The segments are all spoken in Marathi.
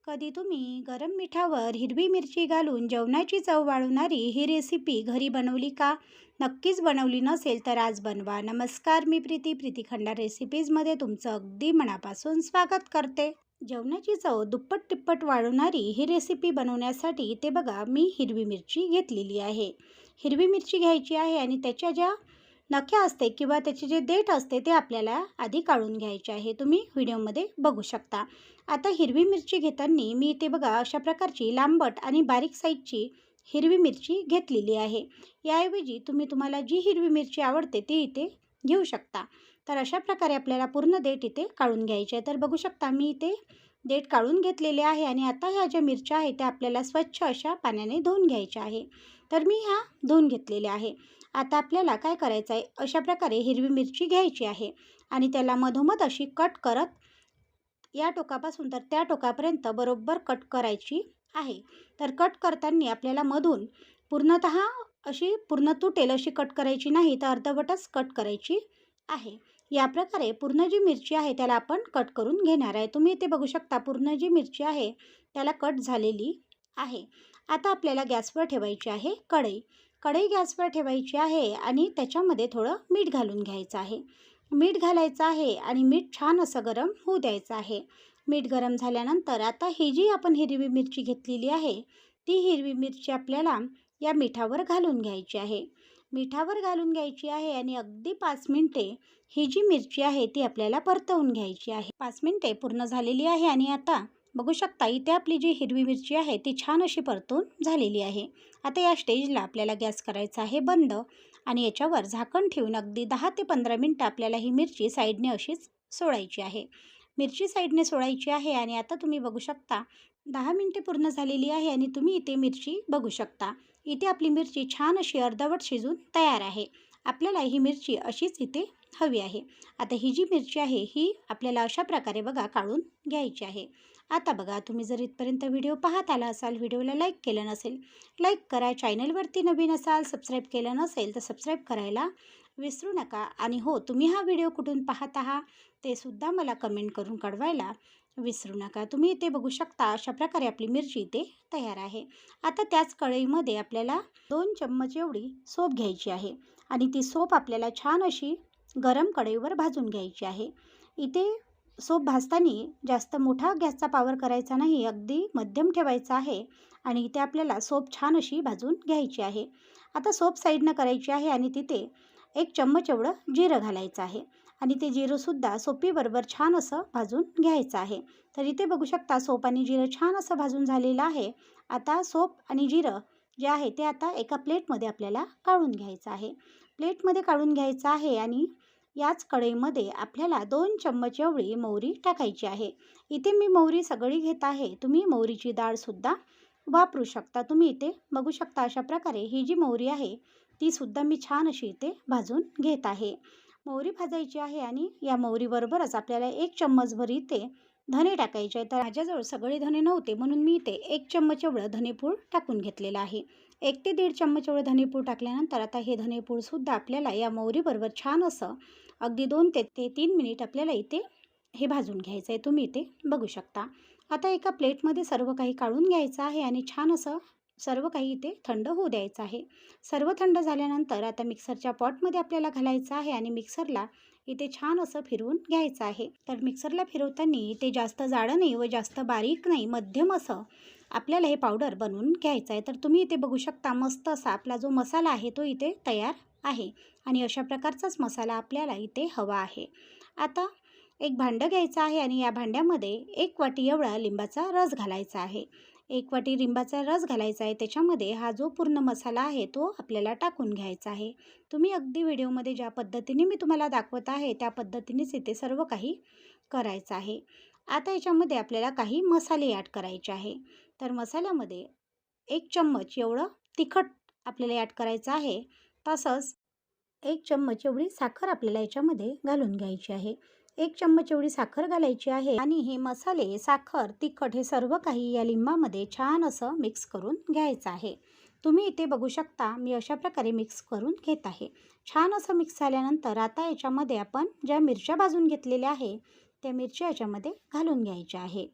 कधी तुम्ही गरम मिठावर हिरवी मिरची घालून जेवणाची चव वाढवणारी ही रेसिपी घरी बनवली का? नक्कीच बनवली नसेल तर आज बनवा. नमस्कार, मी प्रीती खंडार रेसिपीजमध्ये तुमचं अगदी मनापासून स्वागत करते. जेवणाची चव दुप्पट तिप्पट वाढवणारी ही रेसिपी बनवण्यासाठी इथे बघा मी हिरवी मिरची घेतलेली आहे. हिरवी मिरची घ्यायची आहे आणि त्याच्या ज्या नख्या असते किंवा त्याचे जे देठ असते ते आपल्याला आधी काढून घ्यायचे आहे. तुम्ही व्हिडिओमध्ये बघू शकता. आता हिरवी मिरची घेताना मी इथे बघा अशा प्रकारची लांबट आणि बारीक साईजची हिरवी मिरची घेतलेली आहे. याऐवजी तुम्हाला जी हिरवी मिरची आवडते ती इथे घेऊ शकता. तर अशा प्रकारे आपल्याला पूर्ण देठ इथे काढून घ्यायचे आहे. तर बघू शकता मी इथे देठ काढून घेतलेले आहे आणि आता ह्या ज्या मिरच्या आहेत त्या आपल्याला स्वच्छ अशा पाण्याने धुवून घ्यायच्या आहे. तर मी ह्या धुवून घेतलेल्या आहे. आता आपल्याला काय करायचं आहे, अशा प्रकारे हिरवी मिरची घ्यायची आहे आणि त्याला मधोमध अशी कट करत या टोकापासून तर त्या टोकापर्यंत बरोबर कट करायची आहे. तर कट करताना आपल्याला मधून पूर्णतः अशी पूर्ण तुटेल अशी कट करायची नाही, तर अर्धवटच कट करायची आहे. या प्रकारे पूर्ण जी मिरची आहे त्याला आपण कट करून घेणार आहे. तुम्ही इथे बघू शकता पूर्ण जी मिरची आहे त्याला कट झालेली आहे. आता आपल्याला गॅसवर ठेवायची आहे कढई. कढई गॅसवर ठेवायची आहे आणि त्याच्यामध्ये थोडं मीठ घालून घ्यायचं आहे. मीठ घालायचं आहे आणि मीठ छान असं गरम होऊ द्यायचं आहे. मीठ गरम झाल्यानंतर आता ही जी आपण हिरवी मिरची घेतलेली आहे ती हिरवी मिरची आपल्याला या मिठावर घालून घ्यायची आहे. मिठावर घालून घ्यायची आहे आणि अगदी 5 मिनिटे ही जी मिरची आहे ती आपल्याला परतवून घ्यायची आहे. 5 मिनिटे पूर्ण झालेली आहे आणि आता बघू शकता इथे आपली जी हिरवी मिरची आहे ती छान अशी परतून झालेली आहे. आता या स्टेजला आपल्याला गॅस करायचा आहे बंद आणि याच्यावर झाकण ठेवून अगदी 10 ते 15 मिनिटं आपल्याला ही मिरची साईडने अशीच सोडायची आहे. मिरची साईडने सोडायची आहे आणि आता तुम्ही बघू शकता 10 मिनिटे पूर्ण झालेली आहे आणि तुम्ही इथे मिरची बघू शकता. इथे आपली मिरची छान अशी अर्धवट शिजून तयार आहे. आपल्याला ही मिरची अशीच इथे हवी आहे. आता ही जी मिरची आहे ही आपल्याला अशा प्रकारे बघा काढून घ्यायची आहे. आता बघा तुम्ही जर इथपर्यंत व्हिडिओ पाहत आला असाल, व्हिडिओला लाईक केलं नसेल, लाईक करा. चॅनलवरती नवीन असाल, सबस्क्राईब केलं नसेल तर सबस्क्राईब करायला विसरू नका. आणि हो, तुम्ही हा व्हिडिओ कुठून पाहत आहात ते सुद्धा मला कमेंट करून कळवायला विसरू नका. तुम्ही इथे बघू शकता अशा प्रकारे आपली मिरची इथे तयार आहे. आता त्याच कढईमध्ये आपल्याला 2 चम्मच एवढी सोप घ्यायची आहे आणि ती सोप आपल्याला छान अशी गरम कढईवर भाजून घ्यायची आहे. इथे सोप भाजताना जास्त मोठा गॅसचा पॉवर करायचा नाही, अगदी मध्यम ठेवायचा आहे आणि इथे आपल्याला सोप छान अशी भाजून घ्यायची आहे. आता सोप साईडनं करायची आहे आणि तिथे 1 चम्मच एवढं जिरं घालायचं आहे आणि ते जिरंसुद्धा सोपीबरोबर छान असं भाजून घ्यायचं आहे. तर इथे बघू शकता सोप आणि जिरं छान असं भाजून झालेलं आहे. आता सोप आणि जिरं जे आहे ते आता एका प्लेटमध्ये आपल्याला काढून घ्यायचं आहे. प्लेटमध्ये काढून घ्यायचं आहे आणि याच कढईमध्ये आपल्याला 2 चम्मच एवढी मोहरी टाकायची आहे. इथे मी मोहरी सगळी घेत आहे. तुम्ही मोहरीची डाळसुद्धा वापरू शकता. तुम्ही इथे बघू शकता अशा प्रकारे ही जी मोहरी आहे तीसुद्धा मी छान अशी इथे भाजून घेत आहे. मोहरी भाजायची आहे आणि या मोहरीबरोबरच आपल्याला 1 चम्मचभर इथे धने टाकायचे आहे. तर माझ्याजवळ सगळे धने नव्हते म्हणून मी इथे 1 चम्मच एवढं धनेपूड टाकून घेतलेलं आहे. 1 ते 1.5 चम्मच एवढं धनेपूड टाकल्यानंतर आता हे धनेपूडसुद्धा आपल्याला या मोहरीबरोबर छान असं अगदी 2 ते 3 मिनिट आपल्याला इथे हे भाजून घ्यायचं आहे. तुम्ही इथे बघू शकता. आता एका प्लेटमध्ये सर्व काही काढून घ्यायचं आहे आणि छान असं सर्व काही इथे थंड होऊ द्यायचं आहे. सर्व थंड झाल्यानंतर आता मिक्सरच्या पॉटमध्ये आपल्याला घालायचं आहे आणि मिक्सरला इथे छान असं फिरवून घ्यायचं आहे. तर मिक्सरला फिरवताना ते जास्त जाडं नाही व जास्त बारीक नाही, मध्यम असं आपल्याला हे पावडर बनवून घ्यायचं आहे. तर तुम्ही इथे बघू शकता मस्त असा आपला जो मसाला आहे तो इथे तयार आहे आणि अशा प्रकारचाच मसाला आपल्याला इथे हवा आहे. आता एक भांडं घ्यायचं आहे आणि या भांड्यामध्ये 1 वाटी एवढा लिंबाचा रस घालायचा आहे. 1 वाटी लिंबाचा रस घालायचा आहे. त्याच्यामध्ये हा जो पूर्ण मसाला आहे तो आपल्याला टाकून घ्यायचा आहे. तुम्ही अगदी व्हिडिओमध्ये ज्या पद्धतीने मी तुम्हाला दाखवत आहे त्या पद्धतीनेच इथे सर्व काही करायचं आहे. आता याच्यामध्ये आपल्याला काही मसाले ॲड करायचे आहे. तर मसाल्यामध्ये 1 चम्मच एवढं तिखट आपल्याला ॲड करायचं आहे. तसंच 1 चम्मच एवढी साखर आपल्याला याच्यामध्ये घालून घ्यायची आहे. 1 चम्मच एवढी साखर घालायची आहे आणि हे मसाले, साखर, तिखट हे सर्व काही या लिंबामध्ये छान असं मिक्स करून घ्यायचं आहे. तुम्ही इथे बघू शकता मी अशा प्रकारे मिक्स करून घेत आहे. छान असं मिक्स झाल्यानंतर आता याच्यामध्ये आपण ज्या मिरच्या भाजून घेतलेल्या आहे त्या मिरच्या याच्यामध्ये घालून घ्यायच्या आहे.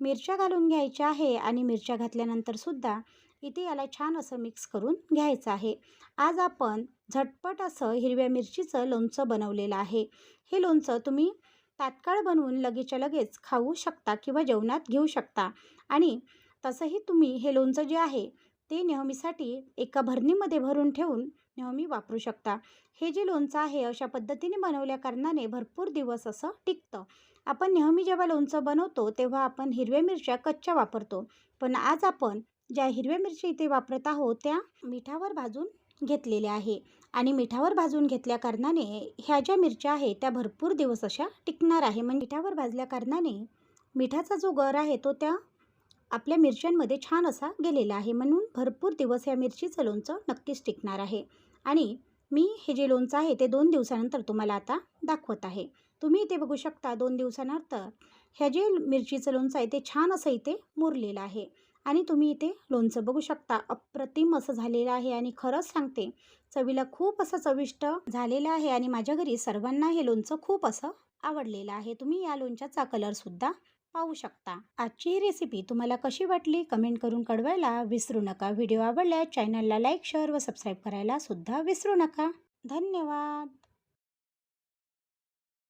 मिरच्या घालून घ्यायच्या आहे आणि मिरच्या घातल्यानंतर सुद्धा इथे याला छान असं मिक्स करून घ्यायचं आहे. आज आपण झटपट असं हिरव्या मिरचीचं लोणचं बनवलेलं आहे. हे लोणचं तुम्ही तात्काळ बनवून लगेचच्या लगेच खाऊ शकता किंवा जेवणात घेऊ शकता आणि तसंही तुम्ही हे लोणचं जे आहे ते नेहमीसाठी एका भरणीमध्ये भरून ठेवून नेहमी वापरू शकता. हे जे लोणचं आहे अशा पद्धतीने बनवल्या कारणाने भरपूर दिवस असं टिकतं. आपण नेहमी जेव्हा लोणचं बनवतो तेव्हा आपण हिरव्या मिरच्या कच्च्या वापरतो. पण आज आपण ज्या हिरव्या मिरच्या इथे वापरत आहोत त्या मिठावर भाजून घेतलेल्या आहे आणि मिठावर भाजून घेतल्या कारणाने ह्या ज्या मिरच्या आहेत त्या भरपूर दिवस अशा टिकणार आहे. म्हणजे मिठावर भाजल्या कारणाने मिठाचा जो गर आहे तो त्या आपल्या मिरच्यांमध्ये छान असा गेलेला आहे. म्हणून भरपूर दिवस या मिरचीचं लोणचं नक्कीच टिकणार आहे. आणि मी हे जे लोणचं आहे ते 2 दिवसानंतर तुम्हाला आता दाखवत आहे. तुम्ही इथे बघू शकता 2 दिवसानंतर ह्या जे मिरचीचं लोणचं आहे ते छान असं इथे मुरलेलं आहे. आणि तुम्ही इथे लोणचं बघू शकता अप्रतिम असं झालेलं आहे आणि खरंच सांगते चवीला खूप असं चविष्ट झालेलं आहे आणि माझ्या घरी सर्वांना हे लोणचं खूप असं आवडलेलं आहे. तुम्ही या लोणच्याचा कलरसुद्धा पाहू शकता. आजची ही रेसिपी तुम्हाला कशी वाटली कमेंट करून कळवायला विसरू नका. व्हिडिओ आवडल्यास चॅनलला लाईक, शेअर व सबस्क्राईब करायला सुद्धा विसरू नका. धन्यवाद.